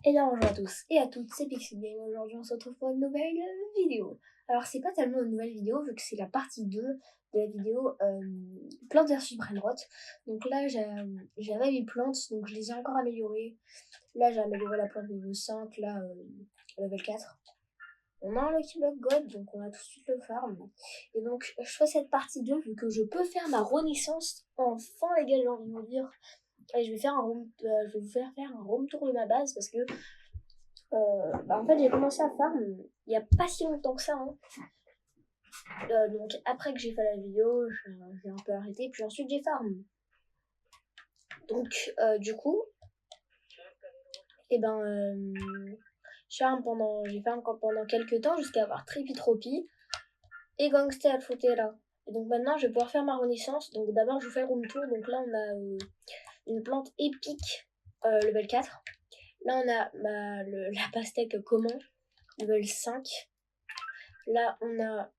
Et bien bonjour à tous et à toutes, c'est Pixie Game. Aujourd'hui on se retrouve pour une nouvelle vidéo. Alors c'est pas tellement une nouvelle vidéo vu que c'est la partie 2 de la vidéo Plantes vs Brainrot. Donc là j'avais mes plantes, donc je les ai encore améliorées. Là j'ai amélioré la plante niveau 5, là level 4. On a un Lucky Block God, donc on va tout de suite le farm. Et donc je fais cette partie 2 vu que je peux faire ma renaissance enfin les gars, j'ai envie de vous dire. Et je vais vous faire un room tour de ma base parce que en fait, j'ai commencé à farm il n'y a pas si longtemps que ça. Hein. Donc, après que j'ai fait la vidéo, j'ai un peu arrêté. Puis ensuite, j'ai farm. Donc, du coup, j'ai farm pendant quelques temps jusqu'à avoir Trippy et Gangster Alfotera. Et donc maintenant, je vais pouvoir faire ma renaissance. Donc d'abord, je vous fais le room tour. Donc là, on a une plante épique level 4. Là, on a la pastèque commun, level 5. Là, on a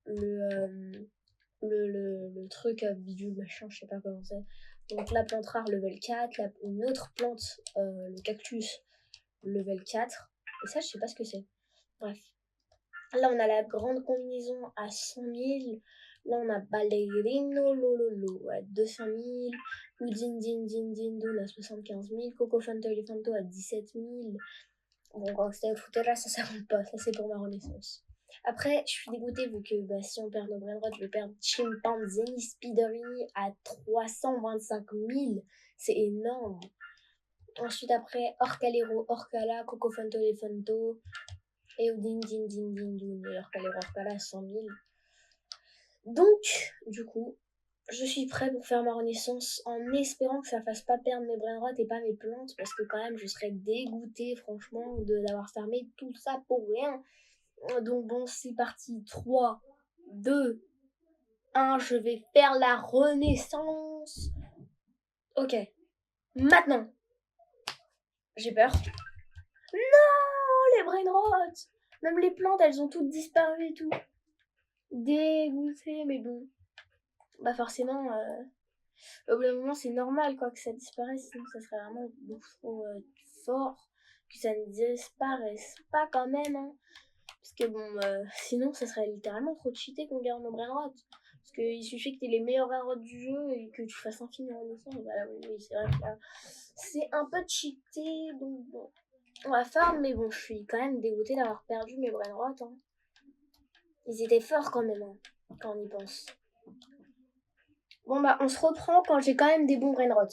le truc bidule machin, je sais pas comment c'est. Donc la plante rare level 4, une autre plante, le cactus level 4. Et ça, je sais pas ce que c'est. Bref. Là, on a la grande combinaison à 100 000. Là, on a Ballerino Lololo à 200 000. Udin Din Din Din Dun à 75 000. Coco Fanto Elefanto à 17 000. Bon, quand c'était foutu là, ça compte pas. Ça, c'est pour ma renaissance. Après, je suis dégoûtée vu que si on perd nos brainrots, je vais perdre Chimpanzee Speederini à 325 000. C'est énorme. Ensuite, après, Orcalero, Orcala, Cocofanto, Elefanto. Et Odin, Din, Din, Din, Din. Et Orcalero, Orcala à 100 000. Donc, du coup, je suis prêt pour faire ma renaissance en espérant que ça fasse pas perdre mes brainrots et pas mes plantes. Parce que quand même, je serais dégoûtée, franchement, d'avoir farmé tout ça pour rien. Donc bon, c'est parti. 3, 2, 1. Je vais faire la renaissance. Ok. Maintenant. J'ai peur. Non, les brainrots. Même les plantes, elles ont toutes disparu et tout. Dégoûté, mais bon. Bah forcément, au bout d'un moment, c'est normal quoi que ça disparaisse. Sinon, ça serait vraiment beaucoup trop fort que ça ne disparaisse pas quand même. Hein. Parce que bon, sinon, ça serait littéralement trop cheaté qu'on garde nos brainrots. Parce qu'il suffit que tu aies les meilleurs brainrots du jeu et que tu fasses infini renaissance. Voilà, oui, c'est vrai que là, c'est un peu cheaté. Donc bon, on va farm, mais bon, je suis quand même dégoûtée d'avoir perdu mes brainrots. Hein. Ils étaient forts quand même, hein, quand on y pense. Bon bah, on se reprend quand j'ai quand même des bons brainrots.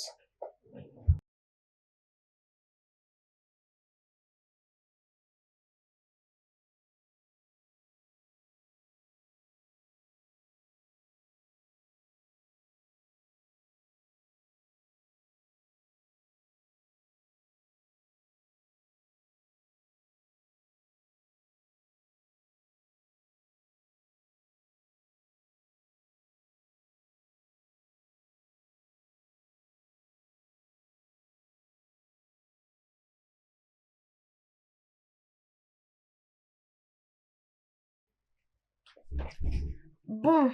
Bon,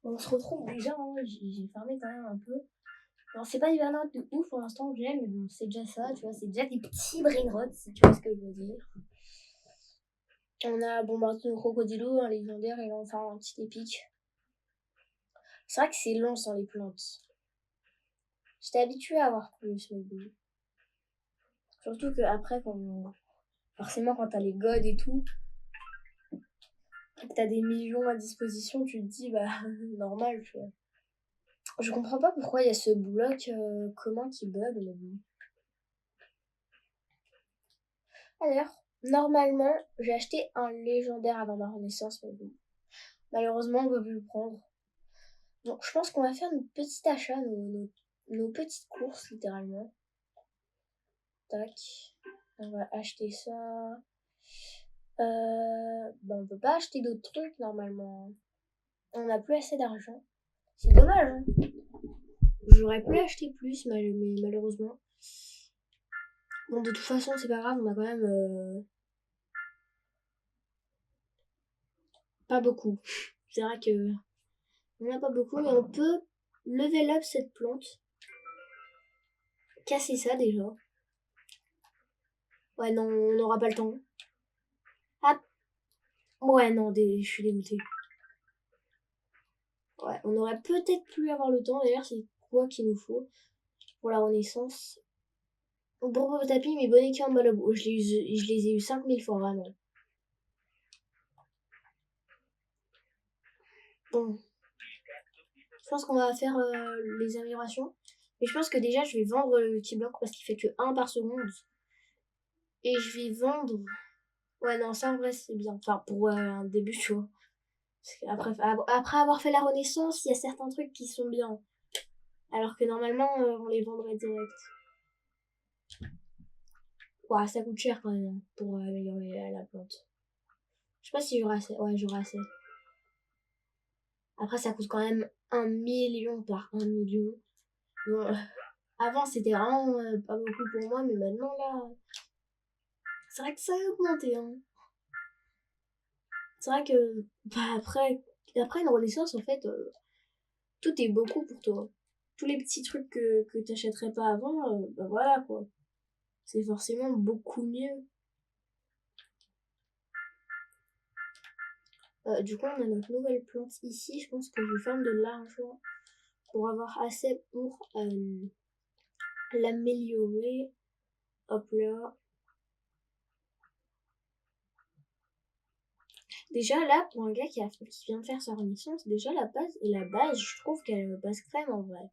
on se retrouve déjà, hein. J'ai farmé quand même un peu. Alors c'est pas du brainrot de ouf pour l'instant que j'ai, mais bon, c'est déjà ça, tu vois, c'est déjà des petits brainrots, si tu vois ce que je veux dire. On a bombardé de crocodilo, un légendaire et là on fait un petit épique. C'est vrai que c'est long sans les plantes. J'étais habituée à avoir plus, mais bon. Surtout que après, forcément, quand t'as les gods et tout, et que t'as des millions à disposition, tu te dis, bah, normal, tu vois. Je comprends pas pourquoi il y a ce bloc commun qui bug, mais bon. Alors, normalement, j'ai acheté un légendaire avant ma renaissance, mais bon. Malheureusement, on ne peut plus le prendre. Donc, je pense qu'on va faire notre petit achat, nos petites courses, littéralement. Tac. On va acheter ça. On peut pas acheter d'autres trucs, normalement. On n'a plus assez d'argent. C'est dommage, hein. J'aurais pu acheter plus, mais malheureusement. Bon, de toute façon, c'est pas grave, on a quand même pas beaucoup. C'est vrai que on n'a pas beaucoup, mais on peut level up cette plante. Casser ça déjà. Ouais, non, on n'aura pas le temps. Ah, ouais, non, je suis dégoûtée. Ouais, on aurait peut-être pu avoir le temps. D'ailleurs, c'est quoi qu'il nous faut pour la Renaissance? Pour le tapis, mes bonnets en Malobo. Je les ai eu 5000 fois, vraiment. Bon, je pense qu'on va faire les améliorations. Mais je pense que déjà, je vais vendre le petit bloc parce qu'il fait que 1 par seconde. Et je vais vendre. Ouais, non, ça en vrai, c'est bien. Enfin, pour un début, tu vois. Après avoir fait la Renaissance, il y a certains trucs qui sont bien. Alors que normalement, on les vendrait direct. Ouais, ça coûte cher quand même hein, pour améliorer la plante. Je sais pas si j'aurai assez. Ouais, j'aurai assez. Après, ça coûte quand même 1 million par 1 million. Bon, avant, c'était vraiment pas beaucoup pour moi, mais maintenant, là, c'est vrai que ça a augmenté. Hein. C'est vrai que bah, après une renaissance, en fait, tout est beaucoup pour toi. Tous les petits trucs que t'achèterais pas avant, bah voilà quoi. C'est forcément beaucoup mieux. Du coup, on a notre nouvelle plante ici. Je pense que je vais faire de l'argent pour avoir assez pour l'améliorer. Hop là. Déjà là, pour un gars qui vient de faire sa renaissance, déjà la base, je trouve qu'elle passe crème en vrai.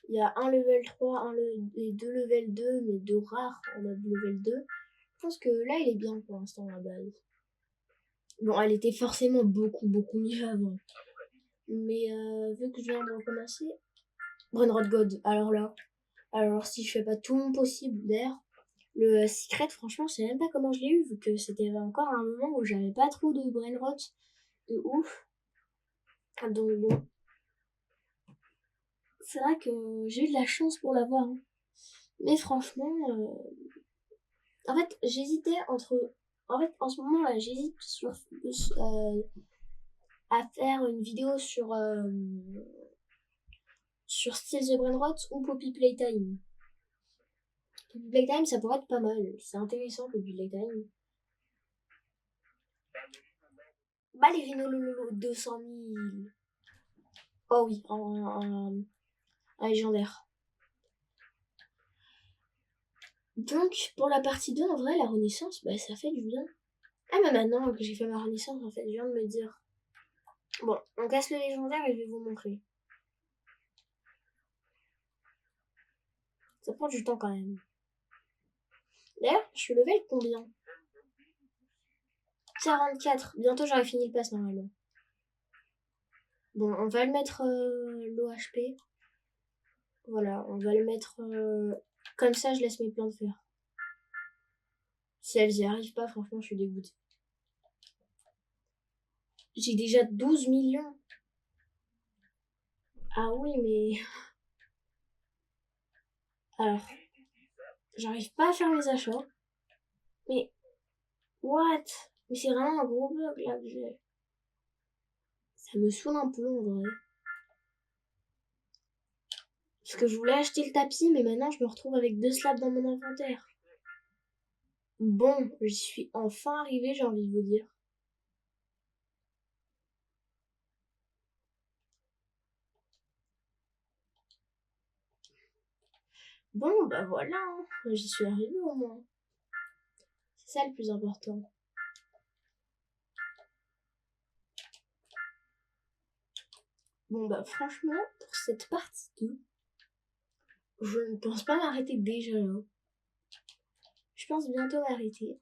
Il y a un level 3, et deux level 2, mais deux rares en mode level 2. Je pense que là, il est bien pour l'instant la base. Bon, elle était forcément beaucoup, beaucoup mieux avant. Mais vu que je viens de recommencer, Brainrot God, alors si je fais pas tout mon possible d'air, le secret, franchement, je sais même pas comment je l'ai eu, vu que c'était encore un moment où j'avais pas trop de Brainrot de ouf. Donc bon, c'est vrai que j'ai eu de la chance pour l'avoir. Hein. Mais franchement, en fait, j'hésitais entre. En fait, en ce moment là, j'hésite à faire une vidéo sur Steal the Brainrot ou Poppy Playtime. Poppy Playtime, ça pourrait être pas mal. C'est intéressant, Poppy Playtime. Ballerino Lolo, 200 000. Oh oui, un légendaire. Donc, pour la partie 2, en vrai, la renaissance, bah, ça fait du bien. Ah, mais maintenant que j'ai fait ma renaissance, en fait, je viens de me dire. Bon, on casse le légendaire et je vais vous montrer. Ça prend du temps quand même. D'ailleurs, je suis level combien? 44. Bientôt, j'aurai fini le pass normalement. Bon, on va le mettre l'OHP. Voilà, on va le mettre comme ça, je laisse mes plantes faire. Si elles y arrivent pas, franchement, je suis dégoûtée. J'ai déjà 12 millions. Ah oui, mais... Alors, j'arrive pas à faire mes achats. Mais, what? Mais c'est vraiment un gros bug là que j'ai. Ça me saoule un peu en vrai. Parce que je voulais acheter le tapis, mais maintenant je me retrouve avec 2 slabs dans mon inventaire. Bon, j'y suis enfin arrivée, j'ai envie de vous dire. Bon, bah voilà, hein. J'y suis arrivée au moins. C'est ça le plus important. Bon, bah franchement, pour cette partie 2, je ne pense pas m'arrêter déjà là. Je pense bientôt m'arrêter.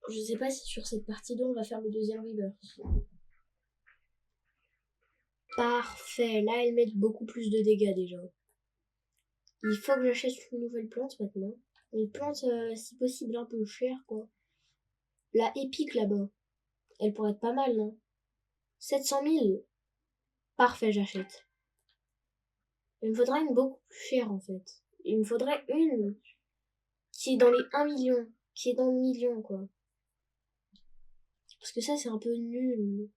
Je sais pas si sur cette partie 2, on va faire le deuxième rebirth. Parfait, là elles mettent beaucoup plus de dégâts déjà. Il faut que j'achète une nouvelle plante maintenant. Une plante si possible un peu chère quoi. La épique là-bas. Elle pourrait être pas mal, non? 700 000. Parfait, j'achète. Il me faudrait une beaucoup plus chère en fait. Il me faudrait une qui est dans les 1 million. Qui est dans le million quoi. Parce que ça c'est un peu nul.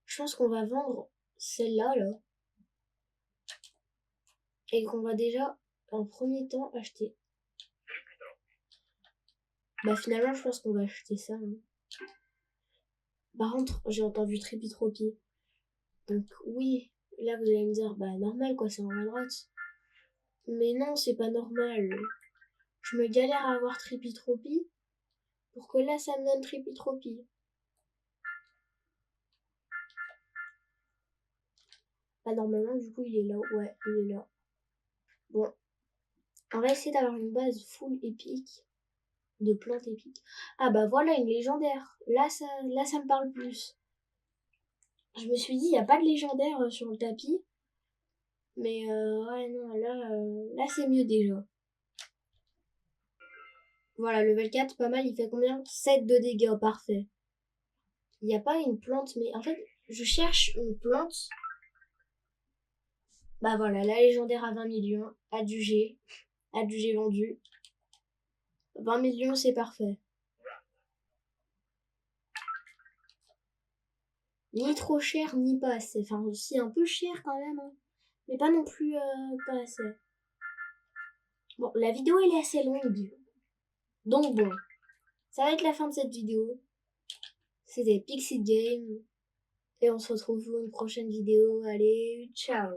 Je pense qu'on va vendre celle-là là. et qu'on va déjà en premier temps acheter. Bah finalement je pense qu'on va acheter ça. Hein. Par contre j'ai entendu Tripitropie. Donc oui, là vous allez me dire bah normal quoi, c'est en haut à droite. Mais non c'est pas normal. Je me galère à avoir Tripitropie pour que là ça me donne Tripitropie. Bah normalement du coup il est là, ouais il est là. Bon, on va essayer d'avoir une base full épique. De plantes épiques. Ah bah voilà une légendaire. Là ça me parle plus. Je me suis dit, il n'y a pas de légendaire sur le tapis. Mais ouais, non, là c'est mieux déjà. Voilà, level 4, pas mal, il fait combien? 7 de dégâts, parfait. Il n'y a pas une plante, mais en fait, je cherche une plante. Bah voilà, la légendaire à 20 millions, adjugé vendu. 20 millions, c'est parfait. Ni trop cher, ni pas assez. Enfin, aussi un peu cher quand même. Hein. Mais pas non plus pas assez. Bon, la vidéo, elle est assez longue. Donc bon, ça va être la fin de cette vidéo. C'était Pixie Game. Et on se retrouve pour une prochaine vidéo. Allez, ciao!